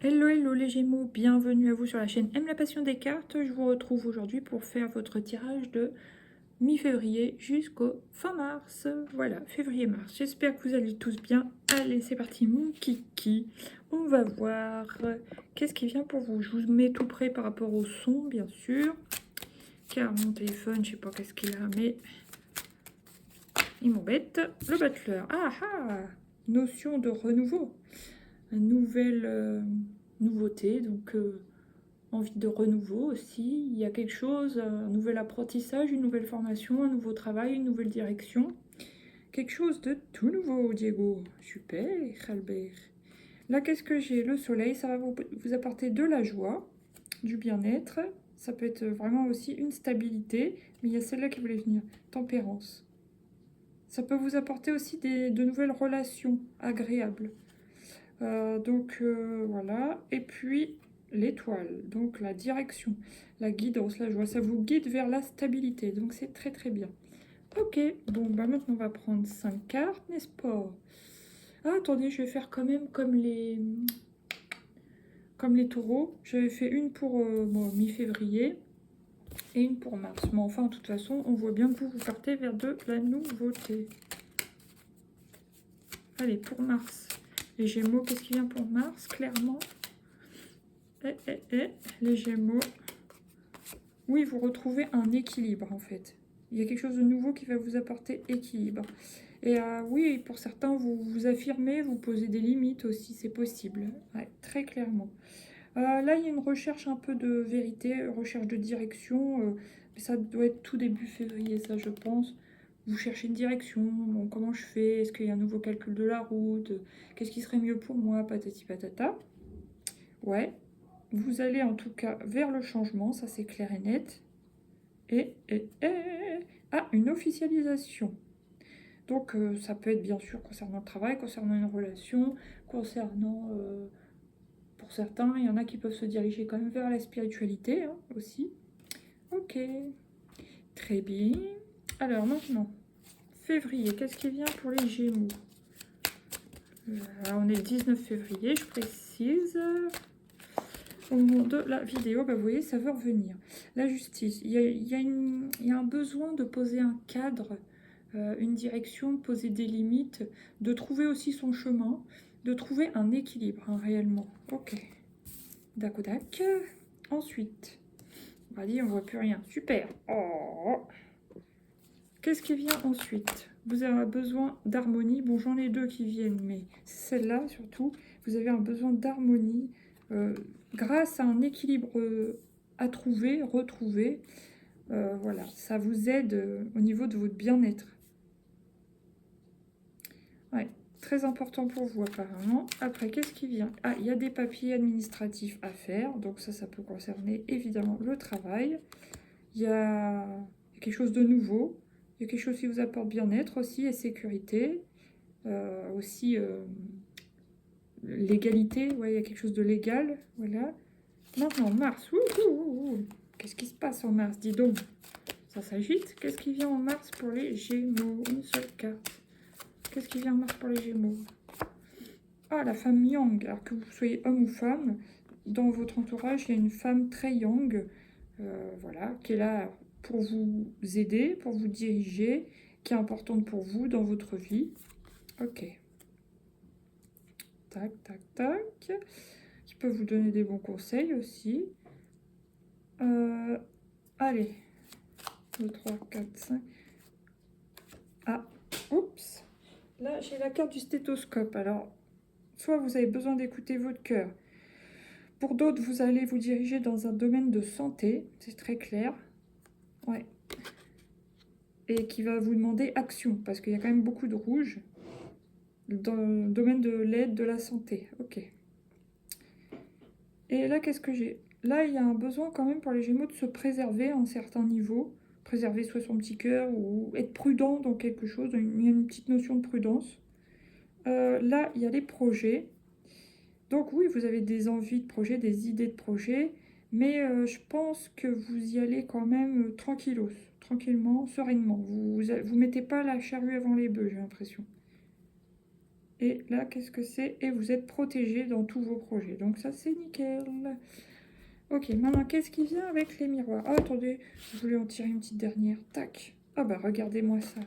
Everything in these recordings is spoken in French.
Hello, hello les Gémeaux, bienvenue à vous sur la chaîne Aime la passion des cartes. Je vous retrouve aujourd'hui pour faire votre tirage de mi-février jusqu'au fin mars. Voilà, février-mars. J'espère que vous allez tous bien. Allez, c'est parti, mon kiki. On va voir qu'est-ce qui vient pour vous. Je vous mets tout près par rapport au son, bien sûr. Car mon téléphone, je sais pas qu'est-ce qu'il a, mais il m'embête. Le battleur. Ah ah, notion de renouveau. Une nouvelle nouveauté, donc envie de renouveau aussi. Il y a quelque chose, un nouvel apprentissage, une nouvelle formation, un nouveau travail, une nouvelle direction. Quelque chose de tout nouveau, Diego. Super, Albert. Là, qu'est-ce que j'ai? Le soleil, ça va vous apporter de la joie, du bien-être. Ça peut être vraiment aussi une stabilité, mais il y a celle-là qui voulait venir. Tempérance. Ça peut vous apporter aussi de nouvelles relations agréables. Voilà. Et puis l'étoile, donc la direction, la guidance, la joie. Ça vous guide vers la stabilité. Donc c'est très très bien. Ok, bon, bah maintenant on va prendre 5 cartes, n'est-ce pas? Ah, attendez, je vais faire quand même comme les taureaux. J'avais fait une pour mi-février et une pour mars. Mais enfin, de toute façon, on voit bien que vous partez vers de la nouveauté. Allez, pour mars. Les Gémeaux, qu'est-ce qui vient pour mars, clairement? Les Gémeaux. Oui, vous retrouvez un équilibre, en fait. Il y a quelque chose de nouveau qui va vous apporter équilibre. Et oui, pour certains, vous vous affirmez, vous posez des limites aussi, c'est possible. Ouais, très clairement. Là, il y a une recherche un peu de vérité, recherche de direction. Mais ça doit être tout début février, ça, je pense. Vous cherchez une direction, bon, comment je fais? Est-ce qu'il y a un nouveau calcul de la route? Qu'est-ce qui serait mieux pour moi? Patati patata. Ouais, vous allez en tout cas vers le changement, ça c'est clair et net. Ah, une officialisation. Donc ça peut être bien sûr concernant le travail, concernant une relation, concernant... pour certains, il y en a qui peuvent se diriger quand même vers la spiritualité hein, aussi. Ok, très bien. Alors maintenant, février, qu'est-ce qui vient pour les Gémeaux? On est le 19 février, je précise. Au moment de la vidéo, bah, vous voyez, ça veut revenir. La justice, il y a un besoin de poser un cadre, une direction, de poser des limites, de trouver aussi son chemin, de trouver un équilibre hein, réellement. Ok, dac. Ensuite, on va dire, on voit plus rien. Super. Oh. Qu'est-ce qui vient ensuite? Vous avez besoin d'harmonie. Bon, j'en ai deux qui viennent, mais celle-là surtout, vous avez un besoin d'harmonie grâce à un équilibre à trouver, retrouver. Voilà, ça vous aide au niveau de votre bien-être. Ouais, très important pour vous apparemment. Après, qu'est-ce qui vient? Ah, il y a des papiers administratifs à faire, donc ça peut concerner évidemment le travail. Il y a quelque chose de nouveau. Il y a quelque chose qui vous apporte bien-être aussi et sécurité. Aussi l'égalité, ouais, il y a quelque chose de légal. Voilà. Maintenant, Mars. Qu'est-ce qui se passe en Mars? Dis donc. Ça s'agite. Qu'est-ce qui vient en Mars pour les Gémeaux? Une seule carte. Qu'est-ce qui vient en Mars pour les Gémeaux? Ah, la femme Yang. Alors que vous soyez homme ou femme, dans votre entourage, il y a une femme très Yang, voilà, qui est là pour vous aider, pour vous diriger, qui est importante pour vous dans votre vie. Ok. Tac. Qui peut vous donner des bons conseils aussi. Allez. 2, 3, 4, 5. Ah, oups. Là, j'ai la carte du stéthoscope. Alors, soit vous avez besoin d'écouter votre cœur. Pour d'autres, vous allez vous diriger dans un domaine de santé. C'est très clair. Ouais. Et qui va vous demander action. Parce qu'il y a quand même beaucoup de rouge. Dans le domaine de l'aide, de la santé. Ok. Et là, qu'est-ce que j'ai? Là, il y a un besoin quand même pour les Gémeaux de se préserver à un certain niveau. Préserver soit son petit cœur ou être prudent dans quelque chose. Il y a une petite notion de prudence. Là, il y a les projets. Donc oui, vous avez des envies de projet, des idées de projet. Mais je pense que vous y allez quand même tranquillement, sereinement. Vous mettez pas la charrue avant les bœufs, j'ai l'impression. Et là, qu'est-ce que c'est? Et vous êtes protégé dans tous vos projets. Donc ça, c'est nickel. Ok, maintenant, qu'est-ce qui vient avec les miroirs? Oh, attendez, je voulais en tirer une petite dernière. Tac. Ah bah, regardez-moi ça.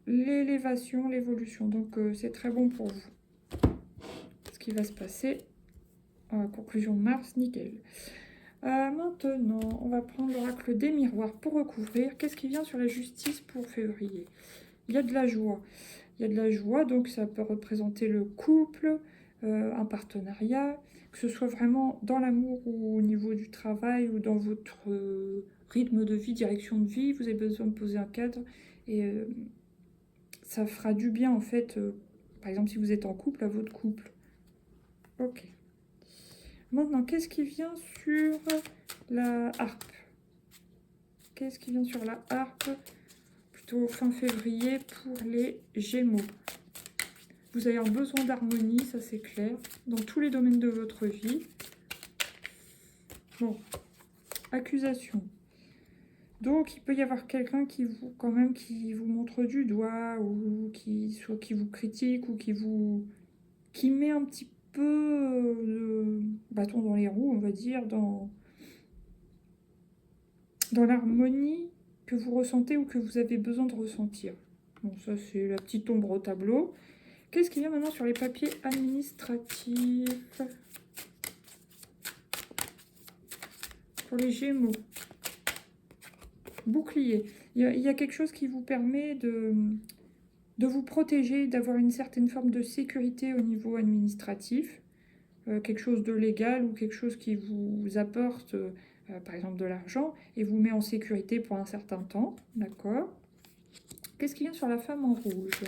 L'élévation, l'évolution. Donc, c'est très bon pour vous. Ce qui va se passer. Conclusion de Mars, nickel. Maintenant, on va prendre l'oracle des miroirs pour recouvrir. Qu'est-ce qui vient sur la justice pour février? Il y a de la joie. Il y a de la joie, donc ça peut représenter le couple, un partenariat, que ce soit vraiment dans l'amour ou au niveau du travail ou dans votre rythme de vie, direction de vie. Vous avez besoin de poser un cadre et ça fera du bien en fait, par exemple si vous êtes en couple, à votre couple. Ok. Maintenant, qu'est-ce qui vient sur la harpe? Qu'est-ce qui vient sur la harpe? Plutôt fin février pour les Gémeaux. Vous avez un besoin d'harmonie, ça c'est clair, dans tous les domaines de votre vie. Bon, accusation. Donc, il peut y avoir quelqu'un qui vous, quand même, qui vous montre du doigt, ou qui vous critique, ou qui met un petit peu le bâton dans les roues, on va dire, dans l'harmonie que vous ressentez ou que vous avez besoin de ressentir. Bon, ça c'est la petite ombre au tableau. Qu'est-ce qu'il y a maintenant sur les papiers administratifs pour les Gémeaux? Bouclier. Il y a quelque chose qui vous permet de vous protéger, d'avoir une certaine forme de sécurité au niveau administratif. Quelque chose de légal ou quelque chose qui vous apporte, par exemple, de l'argent et vous met en sécurité pour un certain temps. D'accord. Qu'est-ce qui vient sur la femme en rouge?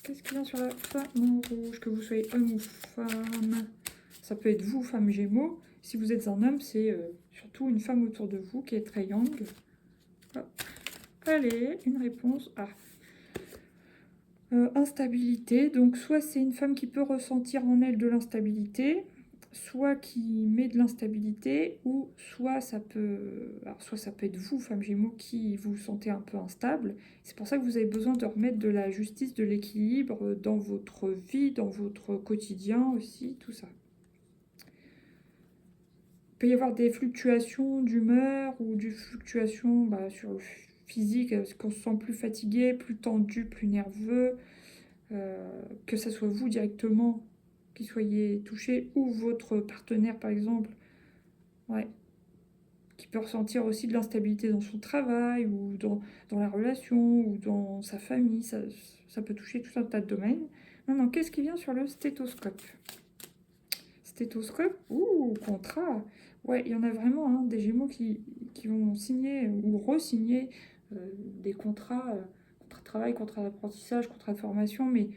Qu'est-ce qui vient sur la femme en rouge? Que vous soyez homme ou femme. Ça peut être vous, femme Gémeaux. Si vous êtes un homme, c'est surtout une femme autour de vous qui est très young. Hop. Allez, une réponse. Ah. Instabilité. Donc, soit c'est une femme qui peut ressentir en elle de l'instabilité, soit qui met de l'instabilité, ou soit ça peut... Alors, soit ça peut être vous, femme Gémeaux, qui vous sentez un peu instable. C'est pour ça que vous avez besoin de remettre de la justice, de l'équilibre dans votre vie, dans votre quotidien aussi, tout ça. Il peut y avoir des fluctuations d'humeur ou des fluctuations sur le physique, parce qu'on se sent plus fatigué, plus tendu, plus nerveux, que ce soit vous directement qui soyez touché ou votre partenaire par exemple, ouais, qui peut ressentir aussi de l'instabilité dans son travail ou dans la relation ou dans sa famille, ça peut toucher tout un tas de domaines. Maintenant, qu'est-ce qui vient sur le stéthoscope? Stéthoscope, ouh, contrat. Ouais, il y en a vraiment hein, des Gémeaux qui vont signer ou re-signer des contrats, contrats de travail, contrats d'apprentissage, contrats de formation, mais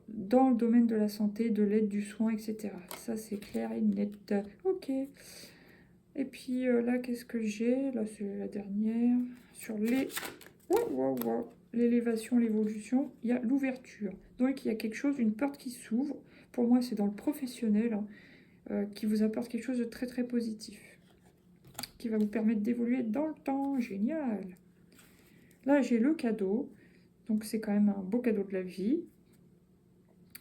dans le domaine de la santé, de l'aide, du soin, etc. Ça, c'est clair et net. Ok. Et puis là, qu'est-ce que j'ai? Là, c'est la dernière. Sur les... L'élévation, l'évolution, il y a l'ouverture. Donc, il y a quelque chose, une porte qui s'ouvre. Pour moi, c'est dans le professionnel. Qui vous apporte quelque chose de très très positif, qui va vous permettre d'évoluer dans le temps. Génial. Là, j'ai le cadeau, donc c'est quand même un beau cadeau de la vie.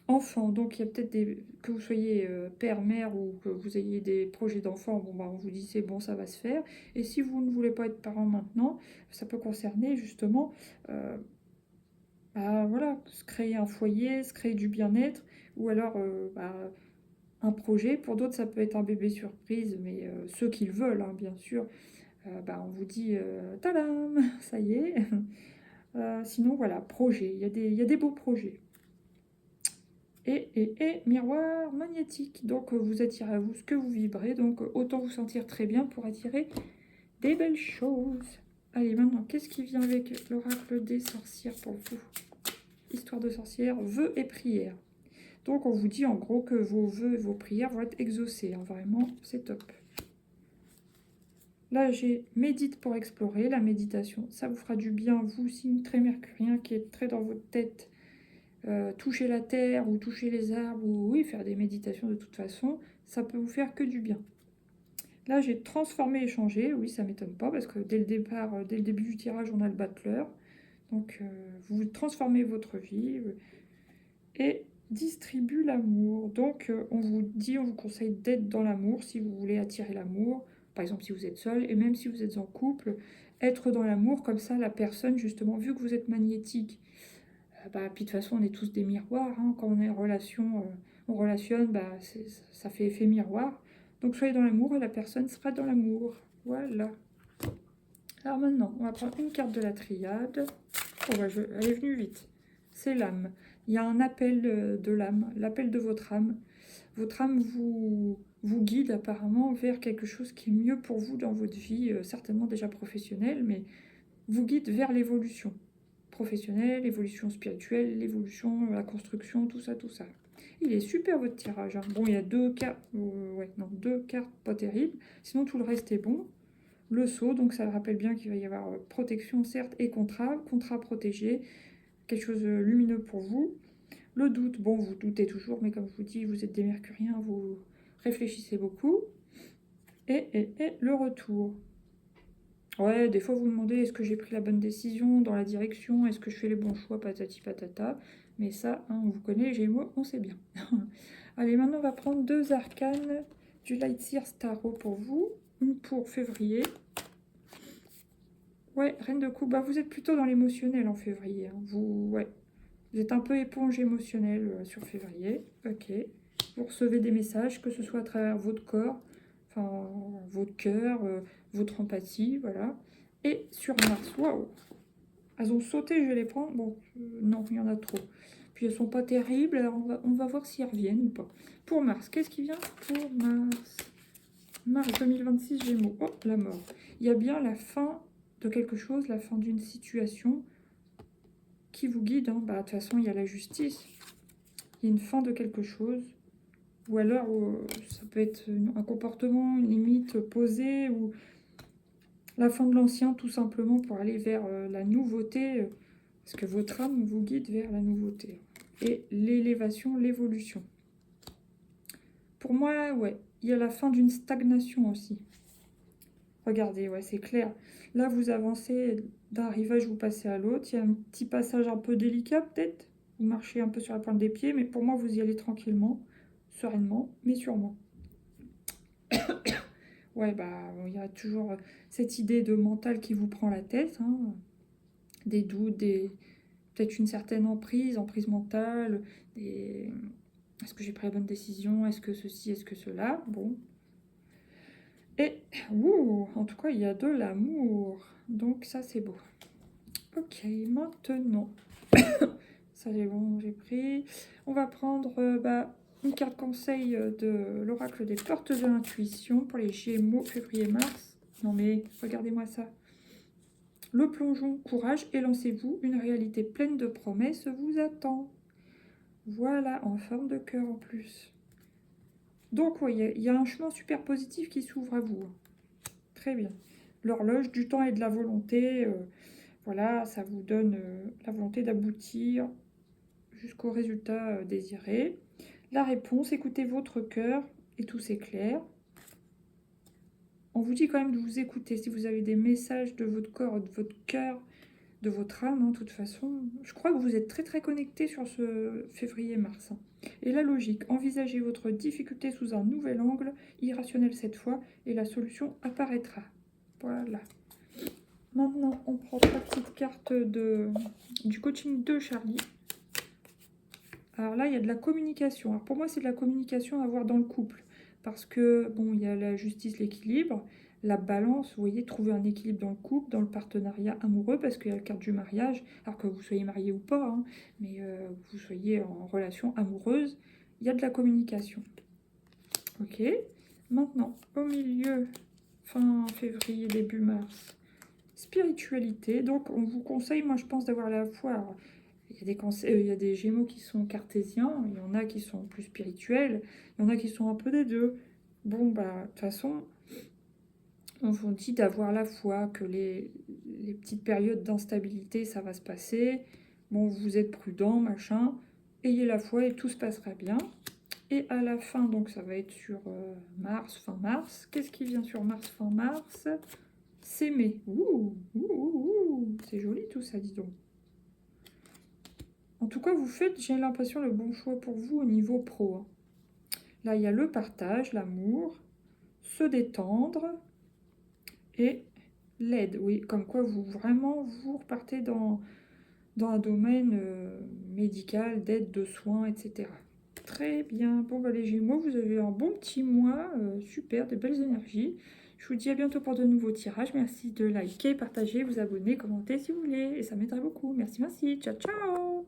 Enfant, donc il y a peut-être que vous soyez père, mère ou que vous ayez des projets d'enfants, bon bah on vous dit c'est bon, ça va se faire. Et si vous ne voulez pas être parent maintenant, ça peut concerner justement voilà, se créer un foyer, se créer du bien-être, ou alors un projet. Pour d'autres, ça peut être un bébé surprise, mais ceux qui le veulent, hein, bien sûr, on vous dit tadam, ça y est. Sinon, voilà, projet. Il y a des beaux projets. Et miroir magnétique. Donc, vous attirez à vous ce que vous vibrez. Donc, autant vous sentir très bien pour attirer des belles choses. Allez, maintenant, qu'est-ce qui vient avec l'oracle des sorcières pour vous? Histoire de sorcière, vœux et prières. Donc, on vous dit en gros que vos vœux et vos prières vont être exaucés. Hein, vraiment, c'est top. Là, j'ai médite pour explorer. La méditation, ça vous fera du bien. Vous, signe très mercurien qui est très dans votre tête. Toucher la terre ou toucher les arbres ou oui, faire des méditations de toute façon, ça peut vous faire que du bien. Là, j'ai transformé et changé. Oui, ça m'étonne pas parce que dès le début du tirage, on a le battleur. Donc, vous transformez votre vie et distribue l'amour. Donc, on vous conseille d'être dans l'amour si vous voulez attirer l'amour. Par exemple, si vous êtes seul, et même si vous êtes en couple, être dans l'amour, comme ça, la personne, justement, vu que vous êtes magnétique, puis de toute façon, on est tous des miroirs, hein. Quand on est en relation, on relationne, ça fait effet miroir. Donc, soyez dans l'amour et la personne sera dans l'amour. Voilà. Alors maintenant, on va prendre une carte de la triade. Oh, elle est venue vite. C'est l'âme. Il y a un appel de l'âme, l'appel de votre âme. Votre âme vous guide apparemment vers quelque chose qui est mieux pour vous dans votre vie, certainement déjà professionnelle, mais vous guide vers l'évolution professionnelle, l'évolution spirituelle, l'évolution, la construction, tout ça, tout ça. Il est super votre tirage, hein. Bon, il y a deux cartes, deux cartes pas terribles, sinon tout le reste est bon. Le sceau, donc ça rappelle bien qu'il va y avoir protection certes et contrat protégé, quelque chose de lumineux pour vous. Le doute, bon, vous doutez toujours, mais comme je vous dis, vous êtes des mercuriens, vous réfléchissez beaucoup. Et le retour. Ouais, des fois vous vous demandez, est-ce que j'ai pris la bonne décision dans la direction, est-ce que je fais les bons choix, patati patata. Mais ça, hein, on vous connaît, les Gémeaux, on sait bien. Allez, maintenant on va prendre 2 arcanes du Lightseer Tarot pour vous, une pour février. Ouais, Reine de coupe, vous êtes plutôt dans l'émotionnel en février, hein. Vous êtes un peu éponge émotionnelle sur février. Ok. Vous recevez des messages, que ce soit à travers votre corps, enfin votre cœur, votre empathie, voilà. Et sur Mars, waouh, elles ont sauté, je vais les prendre. Bon, non, il y en a trop. Puis elles sont pas terribles, alors on va voir s'ils reviennent ou pas. Pour Mars, qu'est-ce qui vient pour Mars? Mars 2026, Gémeaux. Oh, la mort. Il y a bien la fin de quelque chose, la fin d'une situation qui vous guide, hein. De toute façon, il y a la justice. Il y a une fin de quelque chose. Ou alors, ça peut être un comportement, une limite posée, ou la fin de l'ancien, tout simplement, pour aller vers la nouveauté, parce que votre âme vous guide vers la nouveauté. Et l'élévation, l'évolution. Pour moi, ouais, il y a la fin d'une stagnation aussi. Regardez, ouais, c'est clair. Là, vous avancez d'un rivage, vous passez à l'autre. Il y a un petit passage un peu délicat, peut-être. Vous marchez un peu sur la pointe des pieds, mais pour moi, vous y allez tranquillement, sereinement, mais sûrement. Ouais, il y a toujours cette idée de mental qui vous prend la tête, hein. Des doutes, peut-être une certaine emprise mentale. Est-ce que j'ai pris la bonne décision? Est-ce que ceci? Est-ce que cela? Bon. Et, en tout cas, il y a de l'amour. Donc ça, c'est beau. Ok, maintenant, ça c'est bon, j'ai pris. On va prendre une carte conseil de l'oracle des portes de l'intuition pour les Gémeaux février-mars. Non mais, regardez-moi ça. Le plongeon, courage et lancez-vous. Une réalité pleine de promesses vous attend. Voilà, en forme de cœur en plus. Donc oui, il y a un chemin super positif qui s'ouvre à vous. Très bien. L'horloge du temps et de la volonté, voilà, ça vous donne la volonté d'aboutir jusqu'au résultat désiré. La réponse, écoutez votre cœur et tout s'éclaire. On vous dit quand même de vous écouter. Si vous avez des messages de votre corps, de votre cœur, de votre âme, de toute façon, je crois que vous êtes très très connecté sur ce février-mars. Et la logique, envisagez votre difficulté sous un nouvel angle, irrationnel cette fois, et la solution apparaîtra. Voilà. Maintenant, on prend la petite carte du coaching de Charlie. Alors là, il y a de la communication. Alors pour moi, c'est de la communication à avoir dans le couple. Parce que, bon, il y a la justice, l'équilibre, la balance, vous voyez, trouver un équilibre dans le couple, dans le partenariat amoureux, parce qu'il y a la carte du mariage, alors que vous soyez marié ou pas, hein, mais vous soyez en relation amoureuse, il y a de la communication. Ok. Maintenant, au milieu, fin février, début mars, spiritualité. Donc, on vous conseille, moi, je pense, d'avoir la foi. Alors, il y a des Gémeaux qui sont cartésiens, il y en a qui sont plus spirituels, il y en a qui sont un peu des deux. Bon, de toute façon, on vous dit d'avoir la foi, que les petites périodes d'instabilité, ça va se passer. Bon, vous êtes prudent, machin. Ayez la foi et tout se passera bien. Et à la fin, donc ça va être sur mars, fin mars. Qu'est-ce qui vient sur mars, fin mars? S'aimer. Ouh, c'est joli tout ça, dis donc. En tout cas, vous faites, j'ai l'impression, le bon choix pour vous au niveau pro, hein. Là, il y a le partage, l'amour, se détendre et l'aide. Oui, comme quoi vous vraiment vous repartez dans un domaine médical, d'aide, de soins, etc. Très bien. Bon, bah, les Gémeaux, vous avez un bon petit mois. Super, de belles énergies. Je vous dis à bientôt pour de nouveaux tirages. Merci de liker, partager, vous abonner, commenter si vous voulez. Et ça m'aiderait beaucoup. Merci, merci. Ciao, ciao.